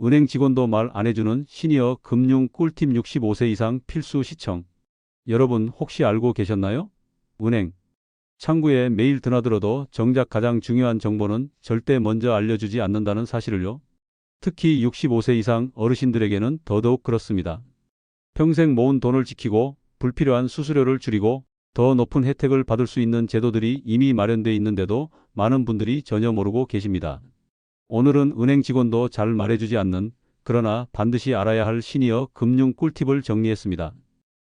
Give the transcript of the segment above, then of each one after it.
은행 직원도 말 안 해주는 시니어 금융 꿀팁 65세 이상 필수 시청. 여러분 혹시 알고 계셨나요? 은행 창구에 매일 드나들어도 정작 가장 중요한 정보는 절대 먼저 알려주지 않는다는 사실을요. 특히 65세 이상 어르신들에게는 더더욱 그렇습니다. 평생 모은 돈을 지키고 불필요한 수수료를 줄이고 더 높은 혜택을 받을 수 있는 제도들이 이미 마련돼 있는데도 많은 분들이 전혀 모르고 계십니다. 오늘은 은행 직원도 잘 말해주지 않는, 그러나 반드시 알아야 할 시니어 금융 꿀팁을 정리했습니다.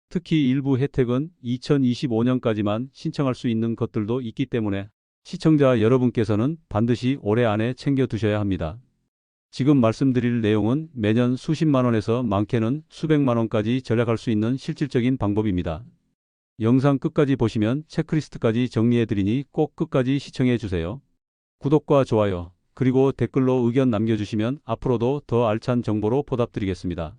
특히 일부 혜택은 2025년까지만 신청할 수 있는 것들도 있기 때문에 시청자 여러분께서는 반드시 올해 안에 챙겨두셔야 합니다. 지금 말씀드릴 내용은 매년 수십만 원에서 많게는 수백만 원까지 절약할 수 있는 실질적인 방법입니다. 영상 끝까지 보시면 체크리스트까지 정리해드리니 꼭 끝까지 시청해주세요. 구독과 좋아요, 그리고 댓글로 의견 남겨주시면 앞으로도 더 알찬 정보로 보답드리겠습니다.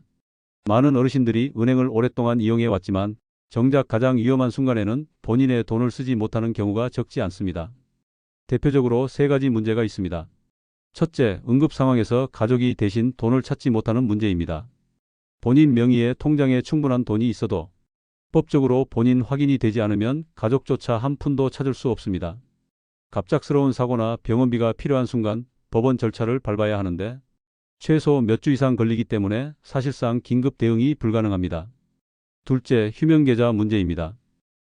많은 어르신들이 은행을 오랫동안 이용해 왔지만 정작 가장 위험한 순간에는 본인의 돈을 쓰지 못하는 경우가 적지 않습니다. 대표적으로 세 가지 문제가 있습니다. 첫째, 응급 상황에서 가족이 대신 돈을 찾지 못하는 문제입니다. 본인 명의의 통장에 충분한 돈이 있어도 법적으로 본인 확인이 되지 않으면 가족조차 한 푼도 찾을 수 없습니다. 갑작스러운 사고나 병원비가 필요한 순간 법원 절차를 밟아야 하는데 최소 몇 주 이상 걸리기 때문에 사실상 긴급 대응이 불가능합니다. 둘째, 휴면계좌 문제입니다.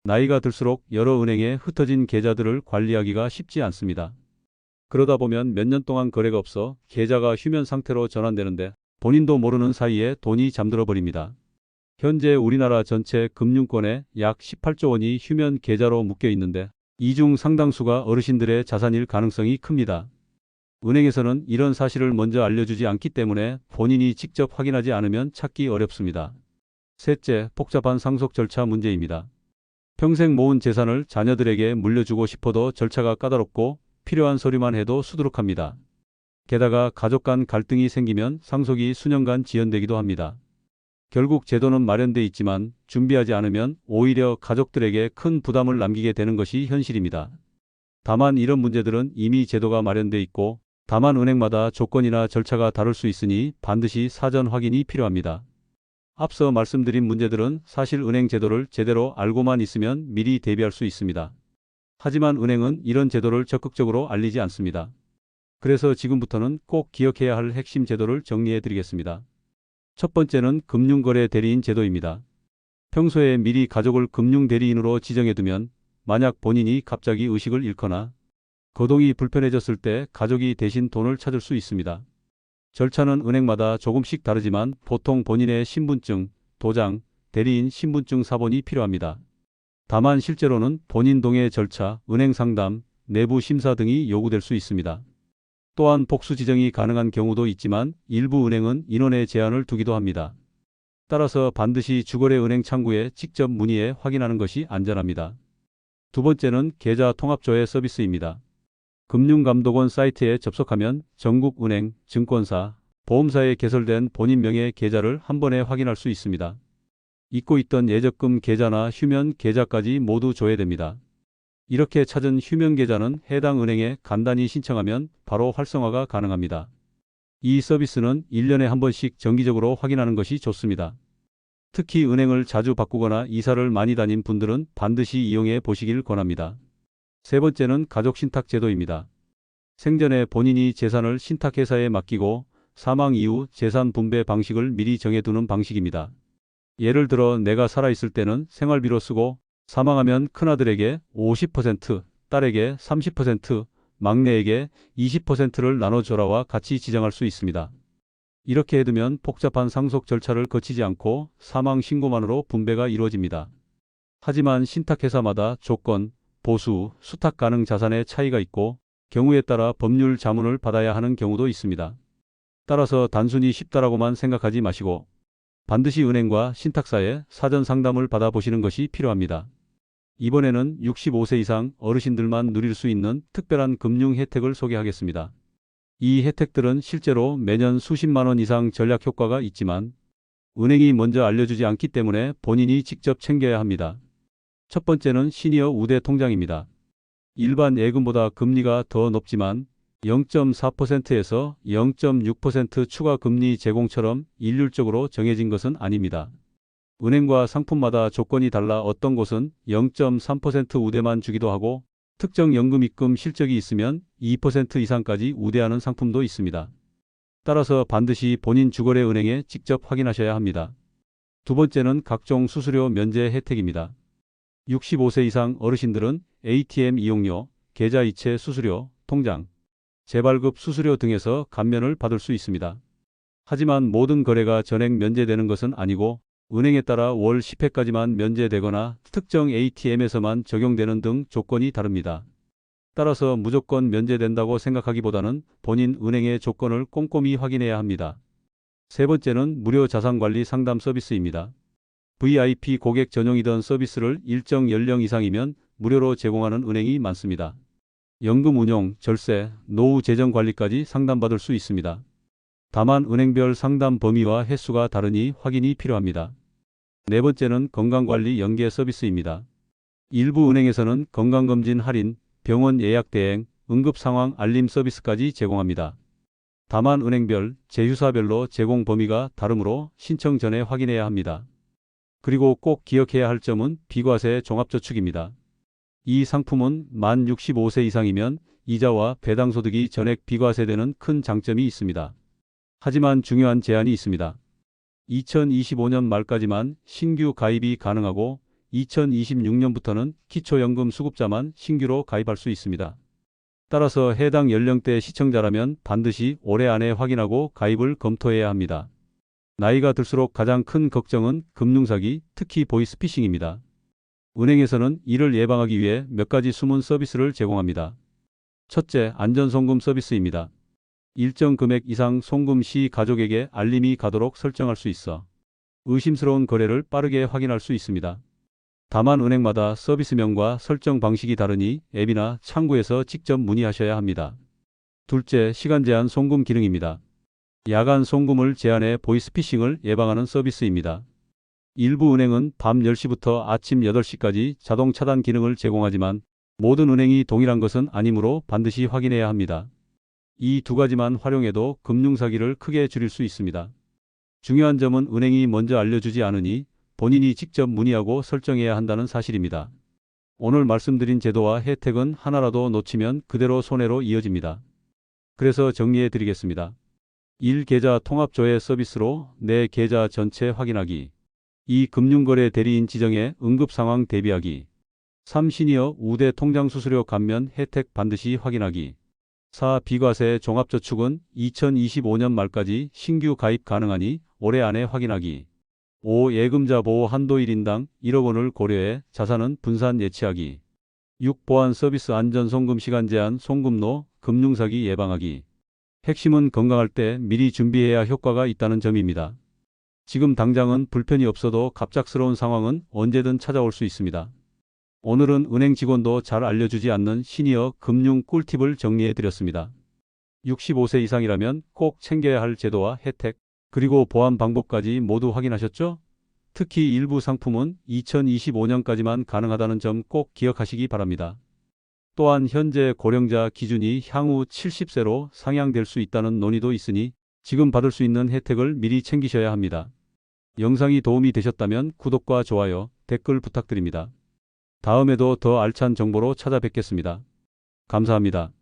나이가 들수록 여러 은행에 흩어진 계좌들을 관리하기가 쉽지 않습니다. 그러다 보면 몇 년 동안 거래가 없어 계좌가 휴면 상태로 전환되는데 본인도 모르는 사이에 돈이 잠들어 버립니다. 현재 우리나라 전체 금융권에 약 18조 원이 휴면 계좌로 묶여 있는데 이 중 상당수가 어르신들의 자산일 가능성이 큽니다. 은행에서는 이런 사실을 먼저 알려주지 않기 때문에 본인이 직접 확인하지 않으면 찾기 어렵습니다. 셋째, 복잡한 상속 절차 문제입니다. 평생 모은 재산을 자녀들에게 물려주고 싶어도 절차가 까다롭고 필요한 서류만 해도 수두룩합니다. 게다가 가족 간 갈등이 생기면 상속이 수년간 지연되기도 합니다. 결국 제도는 마련돼 있지만 준비하지 않으면 오히려 가족들에게 큰 부담을 남기게 되는 것이 현실입니다. 다만 이런 문제들은 이미 제도가 마련돼 있고 다만 은행마다 조건이나 절차가 다를 수 있으니 반드시 사전 확인이 필요합니다. 앞서 말씀드린 문제들은 사실 은행 제도를 제대로 알고만 있으면 미리 대비할 수 있습니다. 하지만 은행은 이런 제도를 적극적으로 알리지 않습니다. 그래서 지금부터는 꼭 기억해야 할 핵심 제도를 정리해 드리겠습니다. 첫 번째는 금융거래 대리인 제도입니다. 평소에 미리 가족을 금융대리인으로 지정해두면 만약 본인이 갑자기 의식을 잃거나 거동이 불편해졌을 때 가족이 대신 돈을 찾을 수 있습니다. 절차는 은행마다 조금씩 다르지만 보통 본인의 신분증, 도장, 대리인 신분증 사본이 필요합니다. 다만 실제로는 본인 동의 절차, 은행 상담, 내부 심사 등이 요구될 수 있습니다. 또한 복수 지정이 가능한 경우도 있지만 일부 은행은 인원의 제한을 두기도 합니다. 따라서 반드시 주거래 은행 창구에 직접 문의해 확인하는 것이 안전합니다. 두 번째는 계좌 통합조회 서비스입니다. 금융감독원 사이트에 접속하면 전국 은행, 증권사, 보험사에 개설된 본인 명의 계좌를 한 번에 확인할 수 있습니다. 잊고 있던 예적금 계좌나 휴면 계좌까지 모두 조회됩니다. 이렇게 찾은 휴면 계좌는 해당 은행에 간단히 신청하면 바로 활성화가 가능합니다. 이 서비스는 1년에 한 번씩 정기적으로 확인하는 것이 좋습니다. 특히 은행을 자주 바꾸거나 이사를 많이 다닌 분들은 반드시 이용해 보시길 권합니다. 세 번째는 가족신탁 제도입니다. 생전에 본인이 재산을 신탁회사에 맡기고 사망 이후 재산 분배 방식을 미리 정해두는 방식입니다. 예를 들어 내가 살아있을 때는 생활비로 쓰고 사망하면 큰아들에게 50%, 딸에게 30%, 막내에게 20%를 나눠줘라와 같이 지정할 수 있습니다. 이렇게 해두면 복잡한 상속 절차를 거치지 않고 사망 신고만으로 분배가 이루어집니다. 하지만 신탁회사마다 조건, 보수, 수탁 가능 자산의 차이가 있고 경우에 따라 법률 자문을 받아야 하는 경우도 있습니다. 따라서 단순히 쉽다라고만 생각하지 마시고 반드시 은행과 신탁사에 사전 상담을 받아보시는 것이 필요합니다. 이번에는 65세 이상 어르신들만 누릴 수 있는 특별한 금융 혜택을 소개하겠습니다. 이 혜택들은 실제로 매년 수십만 원 이상 전략 효과가 있지만 은행이 먼저 알려주지 않기 때문에 본인이 직접 챙겨야 합니다. 첫 번째는 시니어 우대 통장입니다. 일반 예금보다 금리가 더 높지만 0.4%에서 0.6% 추가 금리 제공처럼 일률적으로 정해진 것은 아닙니다. 은행과 상품마다 조건이 달라 어떤 곳은 0.3% 우대만 주기도 하고 특정 연금 입금 실적이 있으면 2% 이상까지 우대하는 상품도 있습니다. 따라서 반드시 본인 주거래 은행에 직접 확인하셔야 합니다. 두 번째는 각종 수수료 면제 혜택입니다. 65세 이상 어르신들은 ATM 이용료, 계좌이체 수수료, 통장, 재발급 수수료 등에서 감면을 받을 수 있습니다. 하지만 모든 거래가 전액 면제되는 것은 아니고 은행에 따라 월 10회까지만 면제되거나 특정 ATM에서만 적용되는 등 조건이 다릅니다. 따라서 무조건 면제된다고 생각하기보다는 본인 은행의 조건을 꼼꼼히 확인해야 합니다. 세 번째는 무료 자산관리 상담 서비스입니다. VIP 고객 전용이던 서비스를 일정 연령 이상이면 무료로 제공하는 은행이 많습니다. 연금 운용, 절세, 노후 재정 관리까지 상담받을 수 있습니다. 다만 은행별 상담 범위와 횟수가 다르니 확인이 필요합니다. 네 번째는 건강관리 연계 서비스입니다. 일부 은행에서는 건강검진 할인, 병원 예약 대행, 응급상황 알림 서비스까지 제공합니다. 다만 은행별, 제휴사별로 제공 범위가 다르므로 신청 전에 확인해야 합니다. 그리고 꼭 기억해야 할 점은 비과세 종합저축입니다. 이 상품은 만 65세 이상이면 이자와 배당소득이 전액 비과세되는 큰 장점이 있습니다. 하지만 중요한 제한이 있습니다. 2025년 말까지만 신규 가입이 가능하고 2026년부터는 기초연금 수급자만 신규로 가입할 수 있습니다. 따라서 해당 연령대 시청자라면 반드시 올해 안에 확인하고 가입을 검토해야 합니다. 나이가 들수록 가장 큰 걱정은 금융사기, 특히 보이스피싱입니다. 은행에서는 이를 예방하기 위해 몇 가지 숨은 서비스를 제공합니다. 첫째, 안전송금 서비스입니다. 일정 금액 이상 송금 시 가족에게 알림이 가도록 설정할 수 있어 의심스러운 거래를 빠르게 확인할 수 있습니다. 다만 은행마다 서비스명과 설정 방식이 다르니 앱이나 창구에서 직접 문의하셔야 합니다. 둘째, 시간 제한 송금 기능입니다. 야간 송금을 제한해 보이스피싱을 예방하는 서비스입니다. 일부 은행은 밤 10시부터 아침 8시까지 자동 차단 기능을 제공하지만 모든 은행이 동일한 것은 아니므로 반드시 확인해야 합니다. 이 두 가지만 활용해도 금융사기를 크게 줄일 수 있습니다. 중요한 점은 은행이 먼저 알려주지 않으니 본인이 직접 문의하고 설정해야 한다는 사실입니다. 오늘 말씀드린 제도와 혜택은 하나라도 놓치면 그대로 손해로 이어집니다. 그래서 정리해 드리겠습니다. 1. 계좌 통합조회 서비스로 내 계좌 전체 확인하기. 2. 금융거래 대리인 지정에 응급상황 대비하기. 3. 시니어 우대 통장 수수료 감면 혜택 반드시 확인하기. 4. 비과세 종합저축은 2025년 말까지 신규 가입 가능하니 올해 안에 확인하기. 5. 예금자 보호 한도 1인당 1억 원을 고려해 자산은 분산 예치하기. 6. 보안 서비스 안전 송금 시간 제한 송금로 금융사기 예방하기. 핵심은 건강할 때 미리 준비해야 효과가 있다는 점입니다. 지금 당장은 불편이 없어도 갑작스러운 상황은 언제든 찾아올 수 있습니다. 오늘은 은행 직원도 잘 알려주지 않는 시니어 금융 꿀팁을 정리해 드렸습니다. 65세 이상이라면 꼭 챙겨야 할 제도와 혜택, 그리고 보안 방법까지 모두 확인하셨죠? 특히 일부 상품은 2025년까지만 가능하다는 점 꼭 기억하시기 바랍니다. 또한 현재 고령자 기준이 향후 70세로 상향될 수 있다는 논의도 있으니 지금 받을 수 있는 혜택을 미리 챙기셔야 합니다. 영상이 도움이 되셨다면 구독과 좋아요, 댓글 부탁드립니다. 다음에도 더 알찬 정보로 찾아뵙겠습니다. 감사합니다.